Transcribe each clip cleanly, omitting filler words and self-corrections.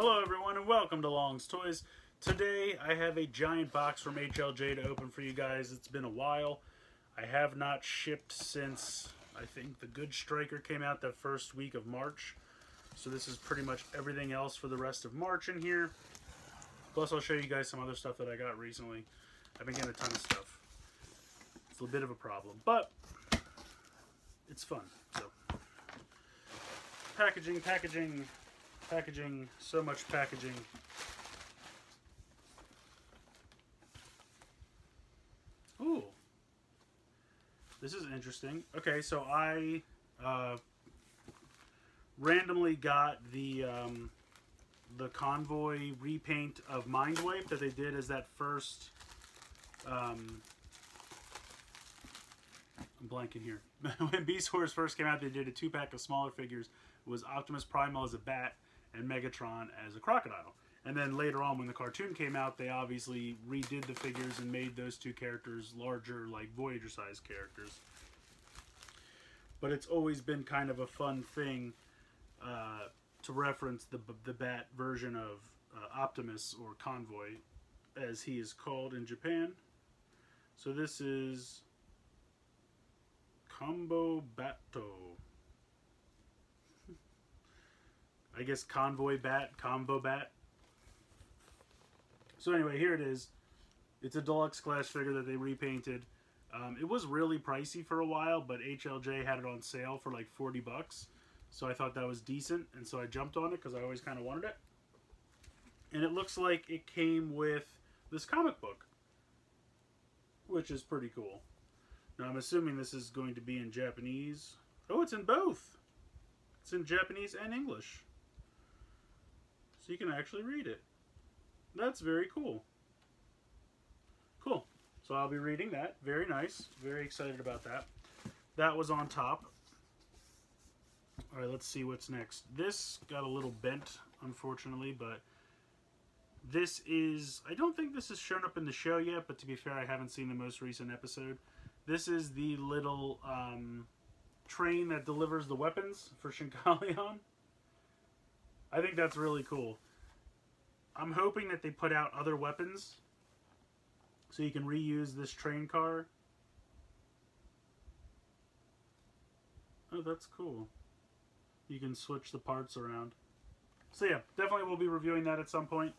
Hello everyone and welcome to Long's Toys. Today I have a giant box from HLJ to open for you guys. It's been a while. I have not shipped since I think the Good Striker came out that first week of March. So this is pretty much everything else for the rest of March in here. Plus I'll show you guys some other stuff that I got recently. I've been getting a ton of stuff. It's a bit of a problem, but it's fun. So packaging, so much packaging. Ooh, this is interesting. Okay, so I randomly got the Convoy repaint of Mindwipe that they did as that first. I'm blanking here. When Beast Wars first came out, they did a 2-pack of smaller figures. It was Optimus Primal as a bat and Megatron as a crocodile. And then later on, when the cartoon came out, they obviously redid the figures and made those two characters larger, like Voyager-sized characters. But it's always been kind of a fun thing to reference the bat version of Optimus, or Convoy, as he is called in Japan. So this is Combo Batto. I guess Convoy Bat, Combo Bat. So anyway, here it is. It's a deluxe class figure that they repainted. It was really pricey for a while, but HLJ had it on sale for like 40 bucks. So I thought that was decent, and so I jumped on it because I always kind of wanted it. And it looks like it came with this comic book, which is pretty cool. Now I'm assuming this is going to be in Japanese. Oh, it's in both. It's in Japanese and English. So you can actually read it. That's very cool. Cool. So I'll be reading that. Very nice. Very excited about that. That was on top. Alright, let's see what's next. This got a little bent, unfortunately, but this is... I don't think this has shown up in the show yet, but to be fair, I haven't seen the most recent episode. This is the little train that delivers the weapons for Shinkalion. I think that's really cool. I'm hoping that they put out other weapons so you can reuse this train car. Oh, that's cool. You can switch the parts around. So yeah, definitely we'll be reviewing that at some point.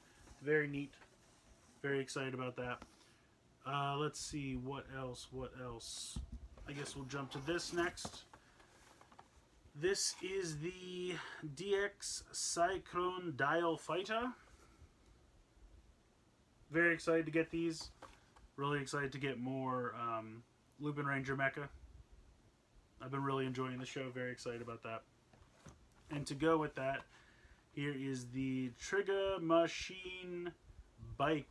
Very neat. Very excited about that. Let's see, what else? I guess we'll jump to this next. This is the DX Cyclone Dial Fighter. Very excited to get these. Really excited to get more Lupin Ranger Mecha. I've been really enjoying the show. Very excited about that. And to go with that, here is the Trigger Machine Biker.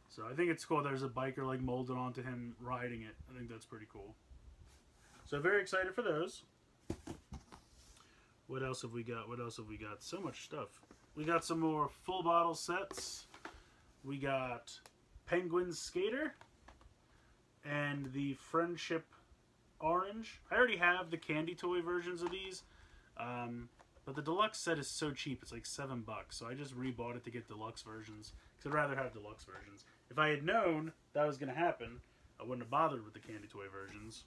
So I think it's cool. There's a biker like molded onto him riding it. I think that's pretty cool. So very excited for those. What else have we got? So much stuff. We got some more full bottle sets. We got Penguin Skater and the Friendship Orange. I already have the candy toy versions of these. But the deluxe set is so cheap. It's like $7. So I just rebought it to get deluxe versions. Because I'd rather have deluxe versions. If I had known that was going to happen, I wouldn't have bothered with the candy toy versions.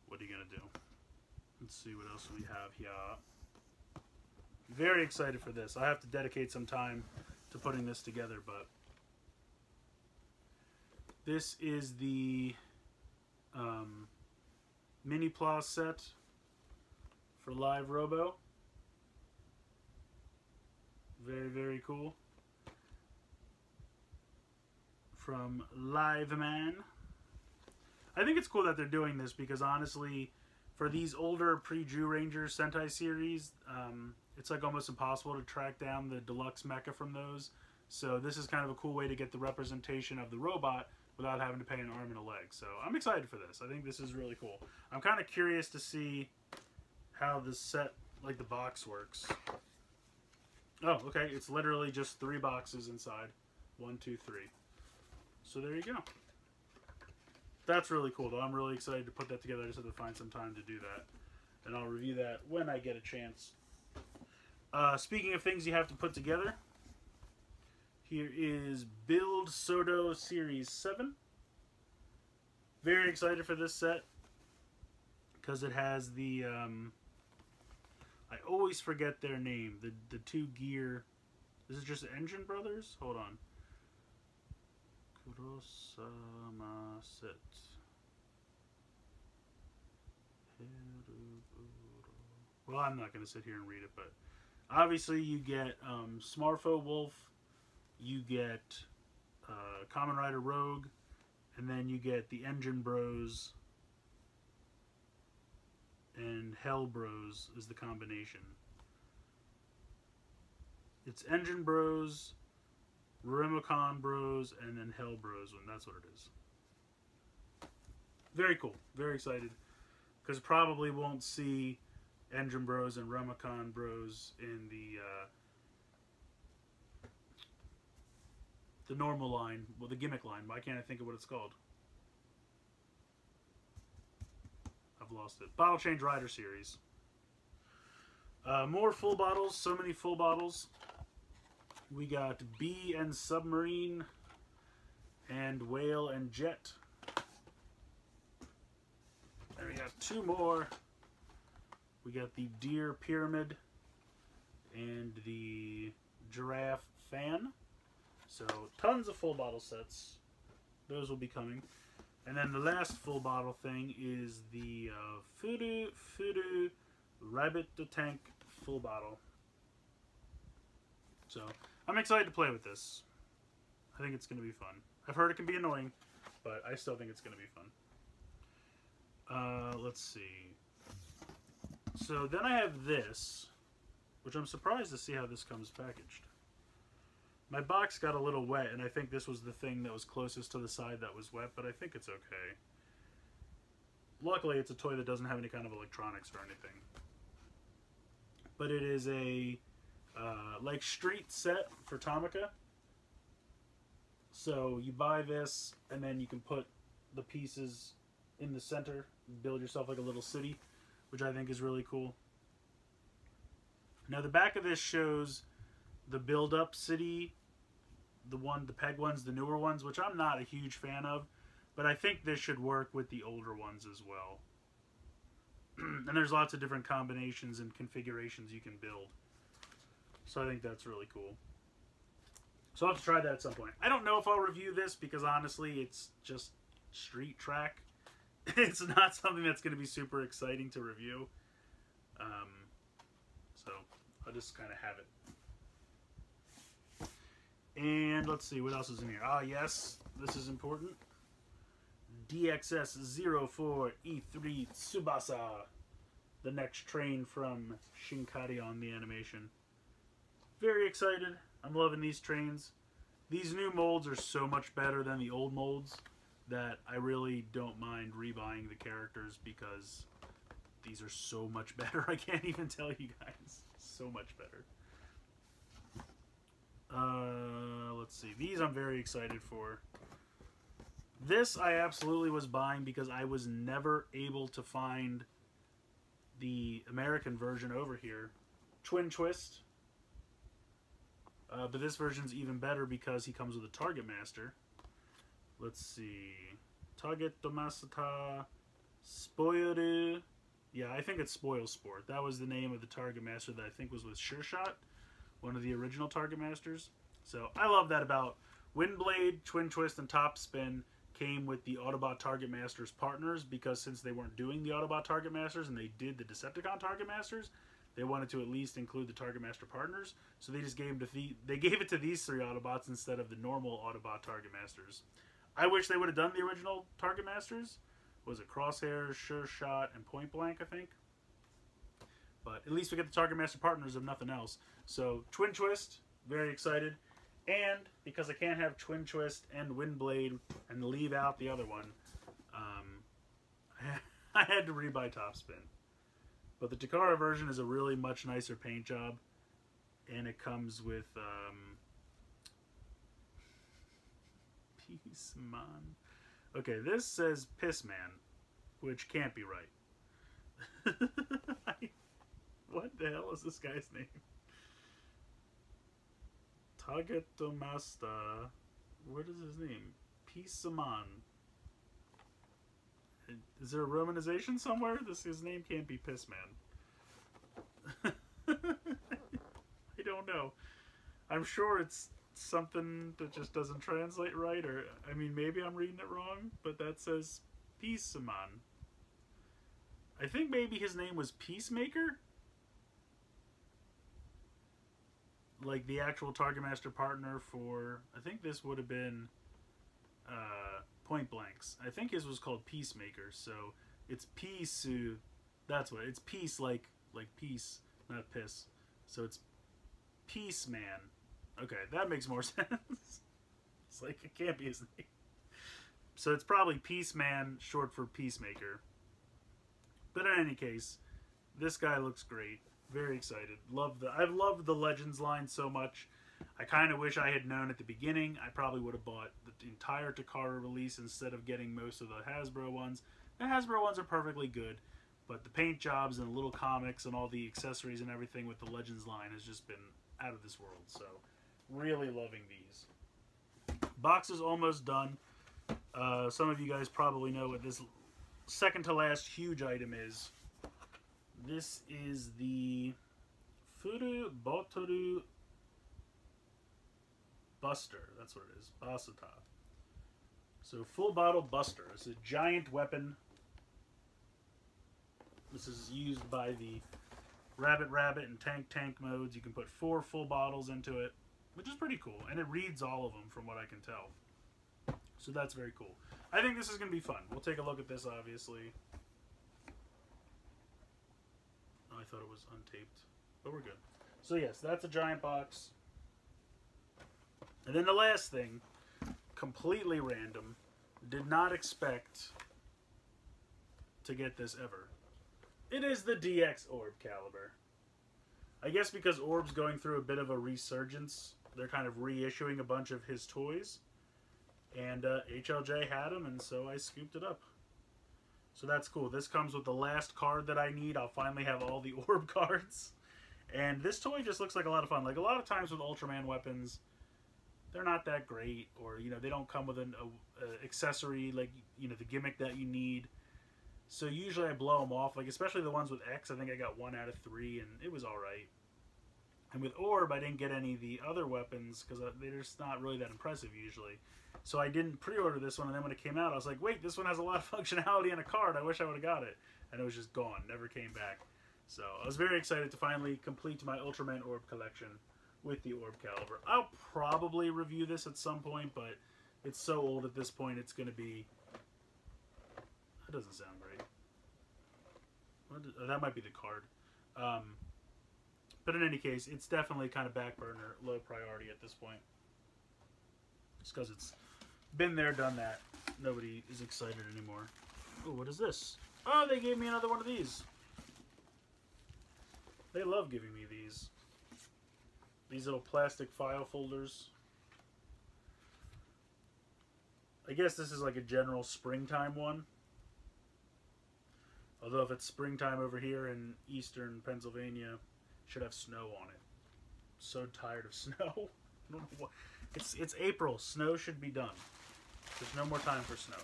What are you going to do? Let's see what else we have here. Very excited for this. I have to dedicate some time to putting this together, but this is the Mini Plus set for Live Robo. Very, very cool. From Live Man. I think it's cool that they're doing this because honestly, for these older pre-Jew Rangers Sentai series, it's like almost impossible to track down the deluxe mecha from those. So this is kind of a cool way to get the representation of the robot without having to pay an arm and a leg. So I'm excited for this. I think this is really cool. I'm kind of curious to see how this set, like the box, works. Oh, okay. It's literally just 3 boxes inside. 1, 2, 3. So there you go. That's really cool, though. I'm really excited to put that together. I just have to find some time to do that. and I'll review that when I get a chance. Speaking of things you have to put together, here is Build Soto Series 7. Very excited for this set because it has the I always forget their name. The two gear. This is just Engine Brothers. Hold on. Kurosama set. Well, I'm not going to sit here and read it, but obviously you get Smarfo Wolf, you get Kamen Rider Rogue, and then you get the Engine Bros and Hell Bros is the combination. It's Engine Bros, Remicon Bros, and then Hell Bros, and that's what it is. Very cool. Very excited. Because probably won't see Engine Bros and Remicon Bros in the normal line, well, the gimmick line. Why can't I think of what it's called? I've lost it. Bottle Change Rider series. More full bottles. So many full bottles. We got Bee and Submarine and Whale and Jet. Then we have two more. We got the Deer Pyramid and the Giraffe Fan. So tons of full bottle sets. Those will be coming. And then the last full bottle thing is the Fudu Rabbit the Tank full bottle. So I'm excited to play with this. I think it's going to be fun. I've heard it can be annoying, but I still think it's going to be fun. Let's see. So then I have this, which I'm surprised to see how this comes packaged. My box got a little wet, and I think this was the thing that was closest to the side that was wet, but I think it's okay. Luckily, it's a toy that doesn't have any kind of electronics or anything. But it is a, like, street set for Tomica. So you buy this, and then you can put the pieces in the center, build yourself like a little city, which I think is really cool. Now the back of this shows the build-up city, the peg ones, the newer ones, which I'm not a huge fan of, but I think this should work with the older ones as well. And there's lots of different combinations and configurations you can build. So I think that's really cool. So I'll have to try that at some point. I don't know if I'll review this because honestly it's just street track. It's not something that's going to be super exciting to review. So I'll just kind of have it. And let's see, what else is in here? Ah, yes, this is important. DXS-04E3 Tsubasa. The next train from Shinkari on the animation. Very excited. I'm loving these trains. These new molds are so much better than the old molds that I really don't mind rebuying the characters because these are so much better. I can't even tell you guys. So much better. Let's see. These I'm very excited for. This I absolutely was buying because I was never able to find the American version over here. Twin Twist. But this version's even better because he comes with a Target Master. Let's see. Target Masata Spoileru. Yeah, I think it's Spoil Sport. That was the name of the Target Master that I think was with Sure Shot, one of the original Target Masters. So I love that about Windblade, Twin Twist, and Top Spin came with the Autobot Target Masters partners because since they weren't doing the Autobot Target Masters and they did the Decepticon Target Masters, they wanted to at least include the Target Master partners. So they just gave it to these three Autobots instead of the normal Autobot Target Masters. I wish they would have done the original Target Masters. Was it Crosshair, Sure Shot, and Point Blank, I think? But at least we get the Target Master partners if nothing else. So Twin Twist, very excited. And because I can't have Twin Twist and Windblade and leave out the other one, I had to rebuy Top Spin. But the Takara version is a really much nicer paint job. And it comes with Peace Man. Okay, this says Piss Man, which can't be right. What the hell is this guy's name? Tagetomasta. What is his name? Pisaman. Is there a romanization somewhere? His name can't be Pissman. I don't know. I'm sure it's something that just doesn't translate right, or I mean, maybe I'm reading it wrong, but that says Pisaman. I think maybe his name was Peacemaker? Like the actual Target Master partner for, I think this would have been Point Blanks. I think his was called Peacemaker, so it's peace. That's what it's peace, like peace, not piss. So it's Peace Man. Okay, that makes more sense. It's like it can't be his name. So it's probably Peace Man, short for Peacemaker. But in any case, this guy looks great. Very excited. I've loved the Legends line so much. I kind of wish I had known at the beginning. I probably would have bought the entire Takara release instead of getting most of the Hasbro ones. The Hasbro ones are perfectly good, but the paint jobs and the little comics and all the accessories and everything with the Legends line has just been out of this world. So, really loving these. Box is almost done. Some of you guys probably know what this second to last huge item is. This is the Furu Botoru Buster. That's what it is. Basata. So full bottle Buster. It's a giant weapon. This is used by the Rabbit and Tank modes. You can put 4 full bottles into it, which is pretty cool. And it reads all of them from what I can tell. So that's very cool. I think this is going to be fun. We'll take a look at this, obviously. Oh, I thought it was untaped, but we're good. So yes, that's a giant box. And then the last thing, completely random, did not expect to get this ever. It is the DX Orb Caliber. I guess because Orb's going through a bit of a resurgence, they're kind of reissuing a bunch of his toys. And HLJ had them, and so I scooped it up. So that's cool. This comes with the last card that I need. I'll finally have all the Orb cards. And this toy just looks like a lot of fun. Like a lot of times with Ultraman weapons, they're not that great, or you know, they don't come with an accessory like, you know, the gimmick that you need. So usually I blow them off, like especially the ones with X. I think I got 1 out of 3, and it was all right. And with Orb, I didn't get any of the other weapons because they're just not really that impressive usually. So I didn't pre-order this one, and then when it came out, I was like, wait, this one has a lot of functionality and a card. I wish I would have got it. And it was just gone. Never came back. So I was very excited to finally complete my Ultraman Orb collection with the Orb Caliber. I'll probably review this at some point, but it's so old at this point, it's going to be... That doesn't sound right. Oh, that might be the card. But in any case, it's definitely kind of back burner, low priority at this point. Just because it's been there, done that. Nobody is excited anymore. Oh, what is this? Oh, they gave me another one of these. They love giving me these. These little plastic file folders. I guess this is like a general springtime one. Although if it's springtime over here in eastern Pennsylvania, it should have snow on it. So tired of snow. I don't know what. It's April. Snow should be done. There's no more time for snow.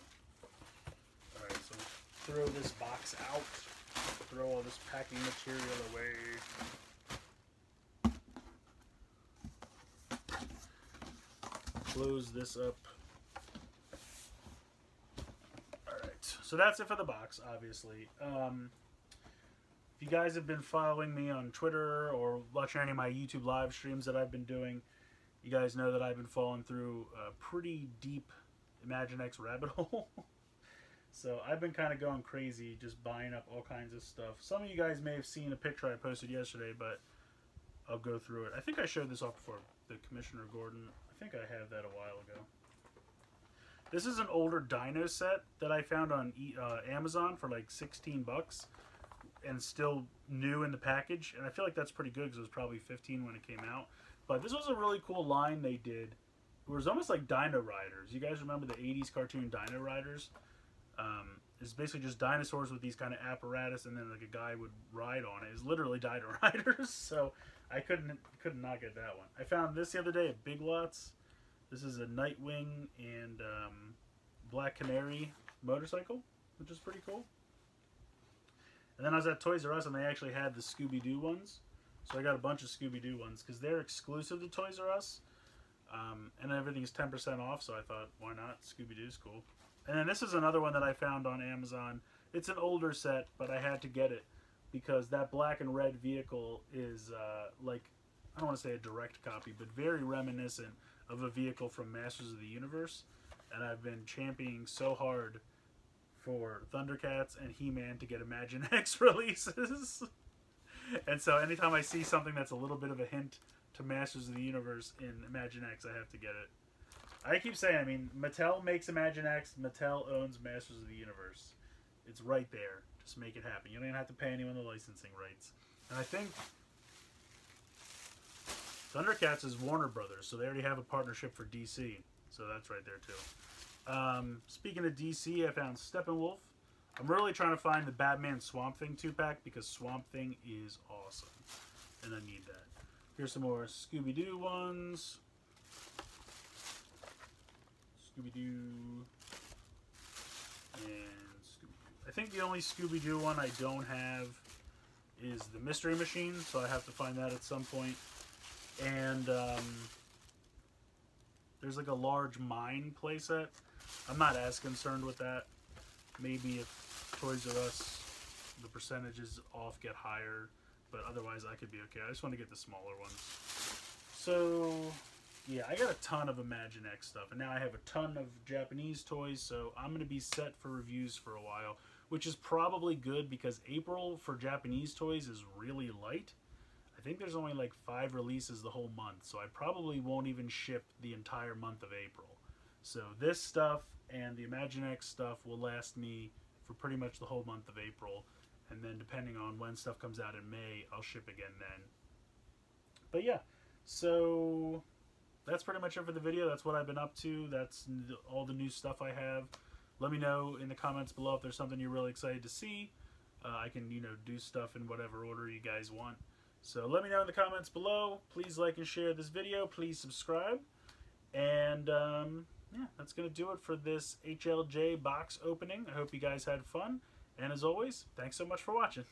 Alright, so throw this box out. Throw all this packing material away. Close this up. Alright, so that's it for the box, obviously. If you guys have been following me on Twitter or watching any of my YouTube live streams that I've been doing, you guys know that I've been falling through a pretty deep Imaginext rabbit hole. So I've been kind of going crazy just buying up all kinds of stuff. Some of you guys may have seen a picture I posted yesterday, but I'll go through it. I think I showed this off before, the Commissioner Gordon. I think I have that a while ago. This is an older Dino set that I found on Amazon for like 16 bucks and still new in the package. And I feel like that's pretty good because it was probably 15 when it came out. But this was a really cool line they did. It was almost like Dino Riders. You guys remember the 80s cartoon Dino Riders? It's basically just dinosaurs with these kind of apparatus, and then like a guy would ride on it. It's literally Dino Riders, so I could not get that one. I found this the other day at Big Lots. This is a Nightwing and Black Canary motorcycle, which is pretty cool. And then I was at Toys R Us, and they actually had the Scooby-Doo ones. So I got a bunch of Scooby-Doo ones, because they're exclusive to Toys R Us. And everything's 10% off, so I thought, why not? Scooby-Doo's cool. And then this is another one that I found on Amazon. It's an older set, but I had to get it, because that black and red vehicle is, like, I don't want to say a direct copy, but very reminiscent of a vehicle from Masters of the Universe. And I've been championing so hard for Thundercats and He-Man to get Imaginext releases. And so anytime I see something that's a little bit of a hint to Masters of the Universe in Imaginext, I have to get it. I keep saying, I mean, Mattel makes Imaginext, Mattel owns Masters of the Universe. It's right there. Just make it happen. You don't even have to pay anyone the licensing rights. And I think Thundercats is Warner Brothers, so they already have a partnership for DC. So that's right there, too. Speaking of DC, I found Steppenwolf. I'm really trying to find the Batman Swamp Thing 2-pack, because Swamp Thing is awesome. And I need that. Here's some more Scooby-Doo ones. Scooby-Doo. And Scooby-Doo. I think the only Scooby-Doo one I don't have is the Mystery Machine, so I have to find that at some point. And there's like a large mine playset. I'm not as concerned with that. Maybe if Toys R Us, the percentages off get higher, but otherwise I could be okay. I just want to get the smaller ones. So, yeah, I got a ton of Imaginext stuff, and now I have a ton of Japanese toys, so I'm going to be set for reviews for a while, which is probably good, because April for Japanese toys is really light. I think there's only like 5 releases the whole month, so I probably won't even ship the entire month of April. So this stuff and the Imaginext stuff will last me for pretty much the whole month of April, and then depending on when stuff comes out in May, I'll ship again then. But yeah, so that's pretty much it for the video. That's what I've been up to. That's all the new stuff I have. Let me know in the comments below if there's something you're really excited to see. I can, do stuff in whatever order you guys want. So let me know in the comments below. Please like and share this video. Please subscribe. And yeah, that's going to do it for this HLJ box opening. I hope you guys had fun. And as always, thanks so much for watching.